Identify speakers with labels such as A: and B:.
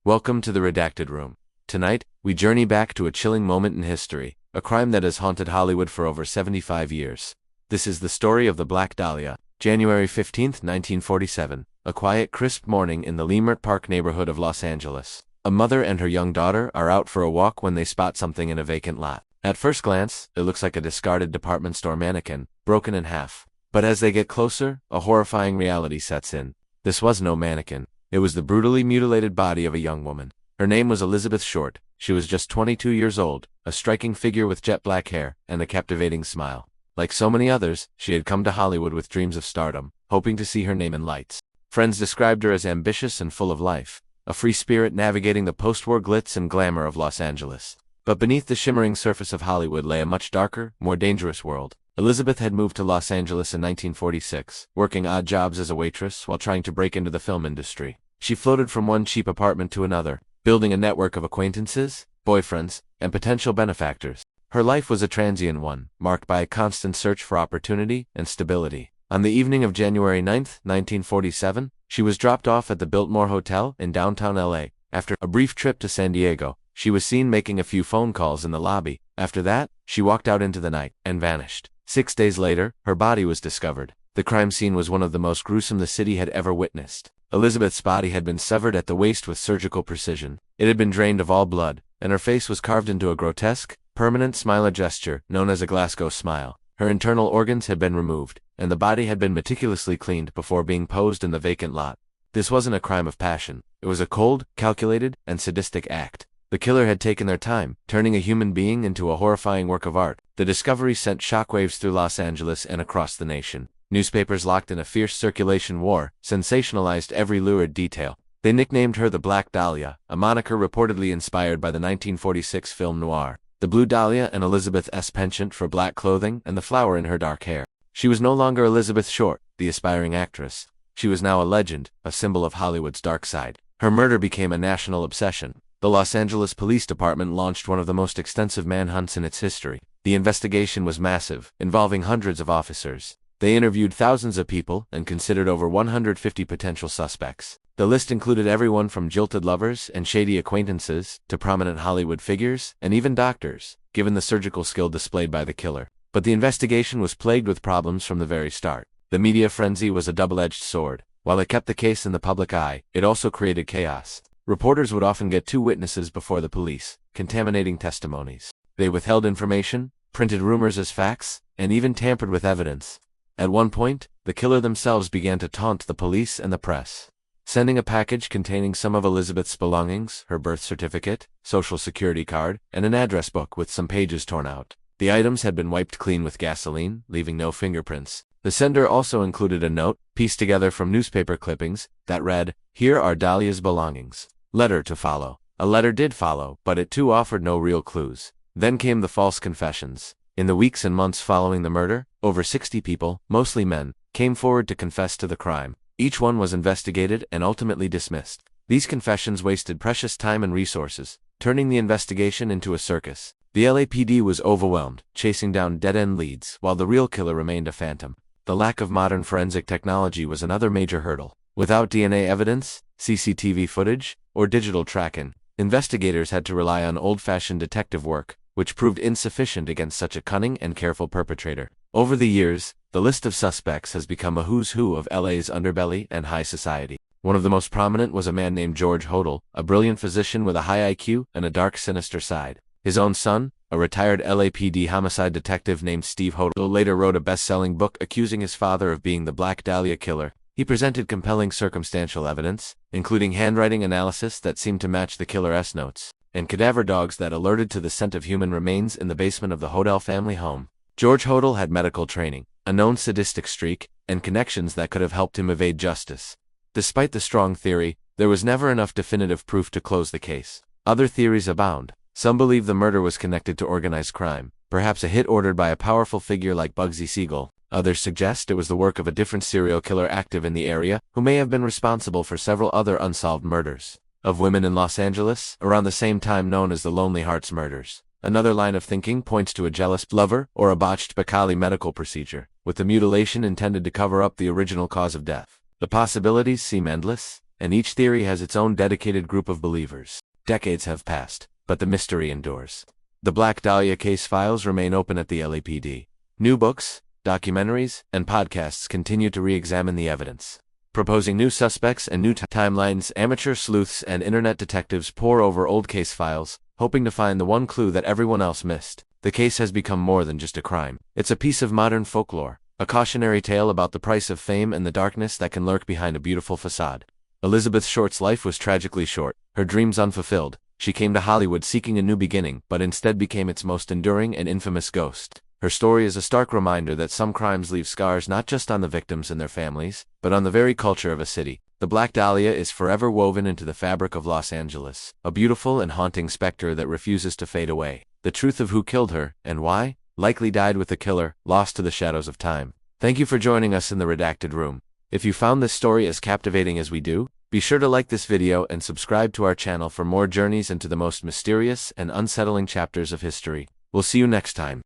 A: Welcome to the Redacted Room. Tonight, we journey back to a chilling moment in history, a crime that has haunted Hollywood for over 75 years. This is the story of the Black Dahlia, January 15, 1947, a quiet, crisp morning in the Leimert Park neighborhood of Los Angeles. A mother and her young daughter are out for a walk when they spot something in a vacant lot. At first glance, it looks like a discarded department store mannequin, broken in half. But as they get closer, a horrifying reality sets in. This was no mannequin. It was the brutally mutilated body of a young woman. Her name was Elizabeth Short. She was just 22 years old, a striking figure with jet black hair and a captivating smile. Like so many others, she had come to Hollywood with dreams of stardom, hoping to see her name in lights. Friends described her as ambitious and full of life, a free spirit navigating the post-war glitz and glamour of Los Angeles. But beneath the shimmering surface of Hollywood lay a much darker, more dangerous world. Elizabeth had moved to Los Angeles in 1946, working odd jobs as a waitress while trying to break into the film industry. She floated from one cheap apartment to another, building a network of acquaintances, boyfriends, and potential benefactors. Her life was a transient one, marked by a constant search for opportunity and stability. On the evening of January 9, 1947, she was dropped off at the Biltmore Hotel in downtown LA. After a brief trip to San Diego, she was seen making a few phone calls in the lobby. After that, she walked out into the night and vanished. 6 days later, her body was discovered. The crime scene was one of the most gruesome the city had ever witnessed. Elizabeth's body had been severed at the waist with surgical precision. It had been drained of all blood, and her face was carved into a grotesque, permanent smile gesture known as a Glasgow smile. Her internal organs had been removed, and the body had been meticulously cleaned before being posed in the vacant lot. This wasn't a crime of passion. It was a cold, calculated, and sadistic act. The killer had taken their time, turning a human being into a horrifying work of art. The discovery sent shockwaves through Los Angeles and across the nation. Newspapers locked in a fierce circulation war sensationalized every lurid detail. They nicknamed her the Black Dahlia, a moniker reportedly inspired by the 1946 film noir. The blue dahlia and Elizabeth's penchant for black clothing and the flower in her dark hair. She was no longer Elizabeth Short, the aspiring actress. She was now a legend, a symbol of Hollywood's dark side. Her murder became a national obsession. The Los Angeles Police Department launched one of the most extensive manhunts in its history. The investigation was massive, involving hundreds of officers. They interviewed thousands of people and considered over 150 potential suspects. The list included everyone from jilted lovers and shady acquaintances to prominent Hollywood figures and even doctors, given the surgical skill displayed by the killer. But the investigation was plagued with problems from the very start. The media frenzy was a double-edged sword. While it kept the case in the public eye, it also created chaos. Reporters would often get two witnesses before the police, contaminating testimonies. They withheld information, printed rumors as facts, and even tampered with evidence. At one point, the killer themselves began to taunt the police and the press, sending a package containing some of Elizabeth's belongings, her birth certificate, social security card, and an address book with some pages torn out. The items had been wiped clean with gasoline, leaving no fingerprints. The sender also included a note, pieced together from newspaper clippings, that read, "Here are Dahlia's belongings. Letter to follow." A letter did follow, but it too offered no real clues. Then came the false confessions. In the weeks and months following the murder, over 60 people, mostly men, came forward to confess to the crime. Each one was investigated and ultimately dismissed. These confessions wasted precious time and resources, turning the investigation into a circus. The LAPD was overwhelmed, chasing down dead-end leads, while the real killer remained a phantom. The lack of modern forensic technology was another major hurdle. Without DNA evidence, CCTV footage, or digital tracking, investigators had to rely on old-fashioned detective work, which proved insufficient against such a cunning and careful perpetrator. Over the years, the list of suspects has become a who's who of LA's underbelly and high society. One of the most prominent was a man named George Hodel, a brilliant physician with a high IQ and a dark, sinister side. His own son, a retired LAPD homicide detective named Steve Hodel, later wrote a best-selling book accusing his father of being the Black Dahlia killer. He presented compelling circumstantial evidence, including handwriting analysis that seemed to match the killer's notes, and cadaver dogs that alerted to the scent of human remains in the basement of the Hodel family home. George Hodel had medical training, a known sadistic streak, and connections that could have helped him evade justice. Despite the strong theory, there was never enough definitive proof to close the case. Other theories abound. Some believe the murder was connected to organized crime, perhaps a hit ordered by a powerful figure like Bugsy Siegel. Others suggest it was the work of a different serial killer active in the area, who may have been responsible for several other unsolved murders of women in Los Angeles, around the same time known as the Lonely Hearts murders. Another line of thinking points to a jealous lover or a botched Bacali medical procedure, with the mutilation intended to cover up the original cause of death. The possibilities seem endless, and each theory has its own dedicated group of believers. Decades have passed, but the mystery endures. The Black Dahlia case files remain open at the LAPD. New books, documentaries, and podcasts continue to re-examine the evidence. Proposing new suspects and new timelines, amateur sleuths and internet detectives pore over old case files, hoping to find the one clue that everyone else missed. The case has become more than just a crime. It's a piece of modern folklore, a cautionary tale about the price of fame and the darkness that can lurk behind a beautiful facade. Elizabeth Short's life was tragically short, her dreams unfulfilled. She came to Hollywood seeking a new beginning, but instead became its most enduring and infamous ghost. Her story is a stark reminder that some crimes leave scars not just on the victims and their families, but on the very culture of a city. The Black Dahlia is forever woven into the fabric of Los Angeles, a beautiful and haunting specter that refuses to fade away. The truth of who killed her, and why, likely died with the killer, lost to the shadows of time. Thank you for joining us in the Redacted Room. If you found this story as captivating as we do, be sure to like this video and subscribe to our channel for more journeys into the most mysterious and unsettling chapters of history. We'll see you next time.